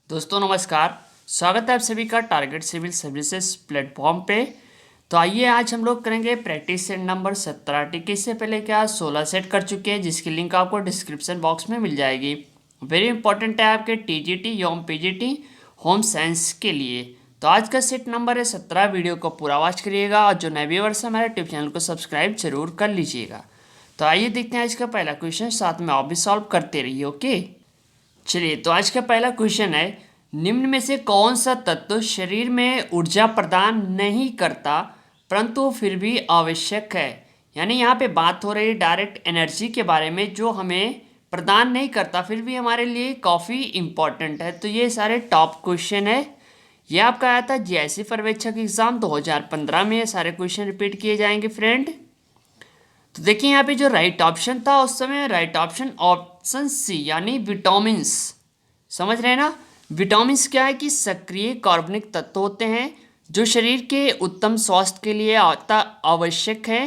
दोस्तों नमस्कार। स्वागत है आप सभी का टारगेट सिविल सर्विसेज प्लेटफॉर्म पे। तो आइए आज हम लोग करेंगे प्रैक्टिस सेट नंबर 17। ठीक है, इससे पहले क्या 16 सेट कर चुके हैं जिसकी लिंक आपको डिस्क्रिप्शन बॉक्स में मिल जाएगी। वेरी इंपॉर्टेंट है आपके टीजीटी एवं पीजीटी होम साइंस के लिए। तो आज का सेट नंबर है 17। वीडियो को पूरा वॉच करिएगा और जो नए व्यूअर्स हमारे यूट्यूब चैनल को सब्सक्राइब जरूर कर लीजिएगा। तो आइए देखते हैं आज का पहला क्वेश्चन, साथ में आप भी सॉल्व करते रहिए। ओके, चलिए तो आज का पहला क्वेश्चन है, निम्न में से कौन सा तत्व शरीर में ऊर्जा प्रदान नहीं करता परंतु फिर भी आवश्यक है। यानी यहाँ पे बात हो रही है डायरेक्ट एनर्जी के बारे में, जो हमें प्रदान नहीं करता फिर भी हमारे लिए काफ़ी इम्पॉर्टेंट है। तो ये सारे टॉप क्वेश्चन है। ये आपका आया था जीआईसी पर्यवेक्षक एग्जाम 2015 में। ये सारे क्वेश्चन रिपीट किए जाएंगे फ्रेंड। तो देखिए यहाँ पे जो राइट ऑप्शन था उस समय, राइट ऑप्शन सी यानी विटामिन्स। समझ रहे हैं ना। विटामिन्स क्या है कि सक्रिय कार्बनिक तत्व होते हैं जो शरीर के उत्तम स्वास्थ्य के लिए आवश्यक है।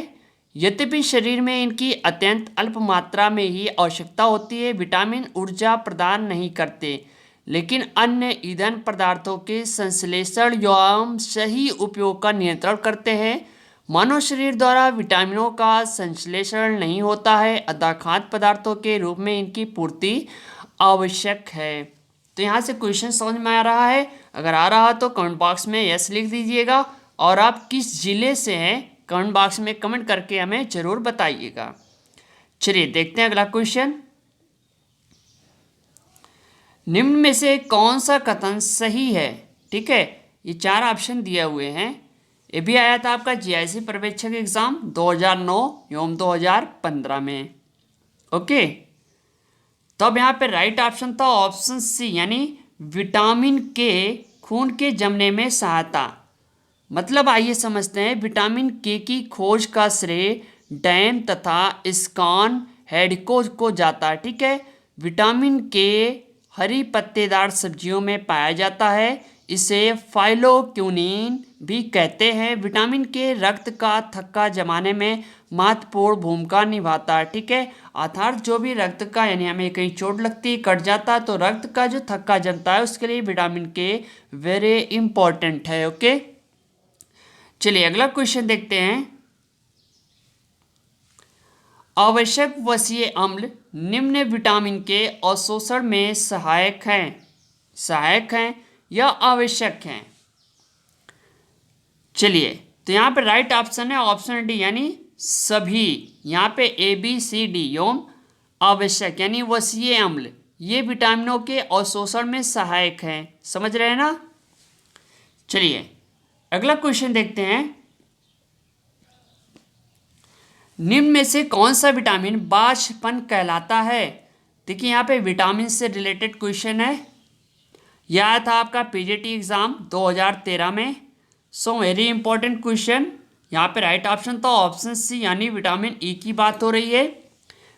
यद्यपि शरीर में इनकी अत्यंत अल्प मात्रा में ही आवश्यकता होती है। विटामिन ऊर्जा प्रदान नहीं करते लेकिन अन्य ईंधन पदार्थों के संश्लेषण एवं सही उपयोग का नियंत्रण करते हैं। मानव शरीर द्वारा विटामिनों का संश्लेषण नहीं होता है, अतः खाद्य पदार्थों के रूप में इनकी पूर्ति आवश्यक है। तो यहाँ से क्वेश्चन समझ में आ रहा है? अगर आ रहा तो कमेंट बॉक्स में यस लिख दीजिएगा। और आप किस जिले से हैं कमेंट बॉक्स में कमेंट करके हमें जरूर बताइएगा। चलिए देखते हैं अगला क्वेश्चन। निम्न में से कौन सा कथन सही है? ठीक है, ये चार ऑप्शन दिए हुए हैं। ये भी आया था आपका जीआईसी पर्यवेक्षक एग्जाम 2009 एवं 2015 में। ओके, तो अब यहाँ पे राइट ऑप्शन था ऑप्शन सी यानी विटामिन के खून के जमने में सहायता। मतलब आइए समझते हैं, विटामिन के की खोज का श्रेय डैम तथा स्कॉन हेडको को जाता है। ठीक है, विटामिन के हरी पत्तेदार सब्जियों में पाया जाता है। इसे फाइलोक्विनिन भी कहते हैं। विटामिन के रक्त का थक्का जमाने में महत्वपूर्ण भूमिका निभाता है। ठीक है, अर्थात जो भी रक्त का यानी हमें कहीं चोट लगती है, कट जाता है, तो रक्त का जो थक्का जमता है उसके लिए विटामिन के वेरी इंपॉर्टेंट है। ओके, चलिए अगला क्वेश्चन देखते हैं। आवश्यक वसीय अम्ल निम्न विटामिन के अवशोषण में सहायक हैं या आवश्यक हैं। चलिए तो यहाँ पे राइट ऑप्शन है ऑप्शन डी यानी सभी। यहाँ पे ए बी सी डी एवं आवश्यक यानी वसीय अम्ल ये विटामिनों के अवशोषण में सहायक हैं। समझ रहे हैं ना। चलिए अगला क्वेश्चन देखते हैं। निम्न में से कौन सा विटामिन बाष्पन कहलाता है? देखिए यहाँ पे विटामिन से रिलेटेड क्वेश्चन है। यह आया था आपका पीजीटी एग्जाम 2013 में। So very important question. यहाँ पे राइट ऑप्शन था ऑप्शन सी यानी विटामिन ई की बात हो रही है।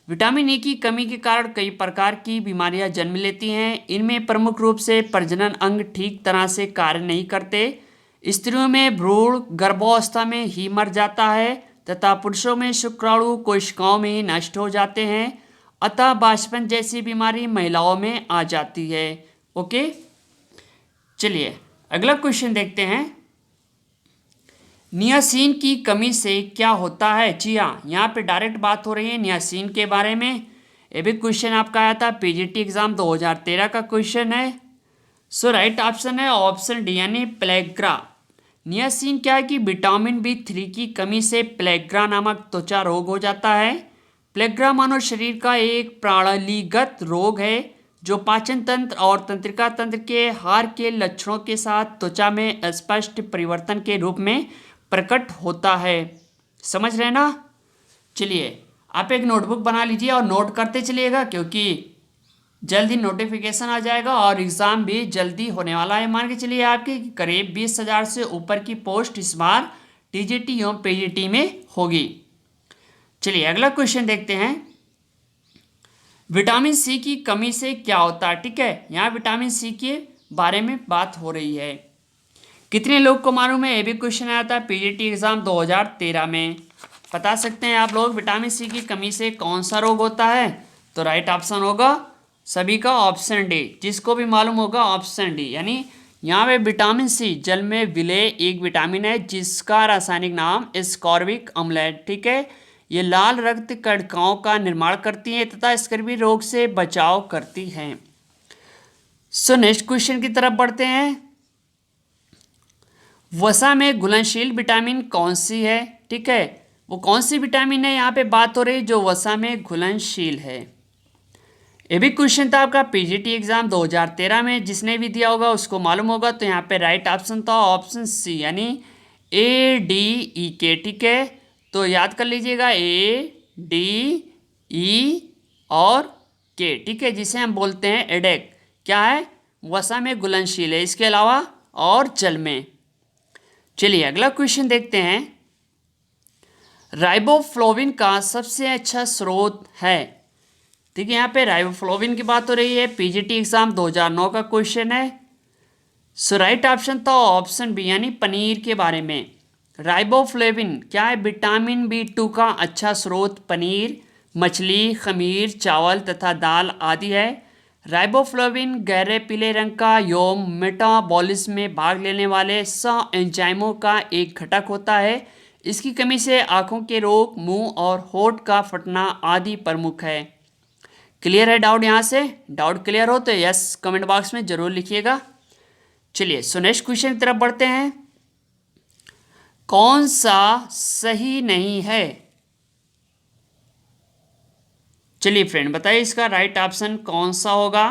विटामिन ई की कमी के कारण कई प्रकार की बीमारियां जन्म लेती हैं। इनमें प्रमुख रूप से प्रजनन अंग ठीक तरह से कार्य नहीं करते, स्त्रियों में भ्रूण गर्भावस्था में ही मर जाता है तथा पुरुषों में शुक्राणु कोशिकाओं में ही नष्ट हो जाते हैं। अतः बाष्पन जैसी बीमारी महिलाओं में आ जाती है। ओके, चलिए अगला क्वेश्चन देखते हैं। नियासिन की कमी से क्या होता है? जी हाँ, यहाँ पे डायरेक्ट बात हो रही है नियासिन के बारे में। ये भी क्वेश्चन आपका आया था पीजीटी एग्जाम 2013 का क्वेश्चन है। सो राइट ऑप्शन है ऑप्शन डी यानी प्लेग्रा। नियासिन क्या है कि विटामिन B3 की कमी से प्लेग्रा नामक त्वचा रोग हो जाता है। प्लेग्रा मानव शरीर का एक प्रणालीगत रोग है जो पाचन तंत्र और तंत्रिका तंत्र के हार के लक्षणों के साथ त्वचा में स्पष्ट परिवर्तन के रूप में प्रकट होता है। समझ रहे हैं ना। चलिए आप एक नोटबुक बना लीजिए और नोट करते चलिएगा, क्योंकि जल्दी नोटिफिकेशन आ जाएगा और एग्ज़ाम भी जल्दी होने वाला है। मान के चलिए आपकी करीब 20,000 से ऊपर की पोस्ट इस बार टीजीटी एवं पीजीटी में होगी। चलिए अगला क्वेश्चन देखते हैं। विटामिन सी की कमी से क्या होता है? ठीक है, यहाँ विटामिन सी के बारे में बात हो रही है। कितने लोग को मालूम है? ये भी क्वेश्चन आया था पीजीटी एग्जाम 2013 में। बता सकते हैं आप लोग विटामिन सी की कमी से कौन सा रोग होता है? तो राइट ऑप्शन होगा सभी का ऑप्शन डी, जिसको भी मालूम होगा ऑप्शन डी, यानी यहाँ पे विटामिन सी जल में विलेय एक विटामिन है जिसका रासायनिक नाम एस्कॉर्बिक अम्ल है। ठीक है, ये लाल रक्त कणिकाओं का निर्माण करती है तथा स्कर्वी रोग से बचाव करती हैं। सो नेक्स्ट क्वेश्चन की तरफ बढ़ते हैं। वसा में घुलनशील विटामिन कौन सी है? ठीक है, वो कौन सी विटामिन है यहाँ पे बात हो रही जो वसा में घुलनशील है। ये भी क्वेश्चन था आपका पीजीटी एग्जाम 2013 में, जिसने भी दिया होगा उसको मालूम होगा। तो यहाँ पे राइट ऑप्शन था ऑप्शन सी, यानी ADE। ठीक है, तो याद कर लीजिएगा ADE और के। ठीक है, जिसे हम बोलते हैं एडेक, क्या है, वसा में घुलनशील है, इसके अलावा और जल में। चलिए अगला क्वेश्चन देखते हैं। राइबोफ्लोविन का सबसे अच्छा स्रोत है। ठीक है, यहाँ पे राइबोफ्लोविन की बात हो रही है, पीजीटी एग्जाम 2009 का क्वेश्चन है। सो राइट ऑप्शन था ऑप्शन बी, यानी पनीर के बारे में। राइबोफ्लेविन क्या है, विटामिन B2 का अच्छा स्रोत पनीर, मछली, खमीर, चावल तथा दाल आदि है। राइबोफ्लेविन गहरे पीले रंग का यौन मेटाबॉलिज्म में भाग लेने वाले एंजाइमों का एक घटक होता है। इसकी कमी से आंखों के रोग, मुंह और होठ का फटना आदि प्रमुख है। क्लियर है डाउट? यहाँ से डाउट क्लियर हो तो यस कमेंट बॉक्स में जरूर लिखिएगा। चलिए सो नेक्स्ट क्वेश्चन की तरफ बढ़ते हैं। कौन सा सही नहीं है? चलिए फ्रेंड बताइए इसका राइट ऑप्शन कौन सा होगा।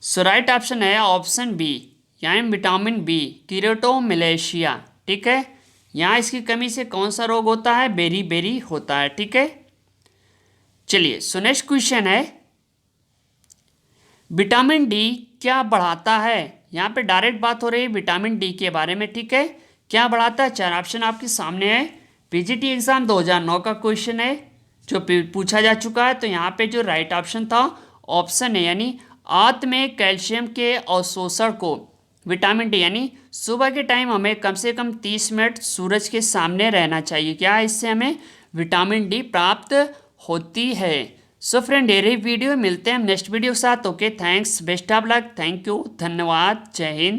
सो राइट ऑप्शन है ऑप्शन बी, यानी विटामिन बी, कीरेटोमलेशिया। ठीक है, यहाँ इसकी कमी से कौन सा रोग होता है, बेरी बेरी होता है। ठीक है, चलिए सो नेक्स्ट क्वेश्चन है। विटामिन डी क्या बढ़ाता है? यहाँ पे डायरेक्ट बात हो रही है विटामिन डी के बारे में। ठीक है, क्या बढ़ाता है? चार ऑप्शन आपके सामने है, पीजीटी एग्जाम 2009 का क्वेश्चन है जो पूछा जा चुका है। तो यहाँ पे जो राइट ऑप्शन था ऑप्शन है, यानी आंत में कैल्शियम के अवशोषण को विटामिन डी, यानी सुबह के टाइम हमें कम से कम 30 मिनट सूरज के सामने रहना चाहिए। क्या इससे हमें विटामिन डी प्राप्त होती है। सो फ्रेंड ये रही वीडियो, मिलते हैं हम नेक्स्ट वीडियो के साथ। Okay thanks, best of luck, thank you, धन्यवाद, जय हिंद।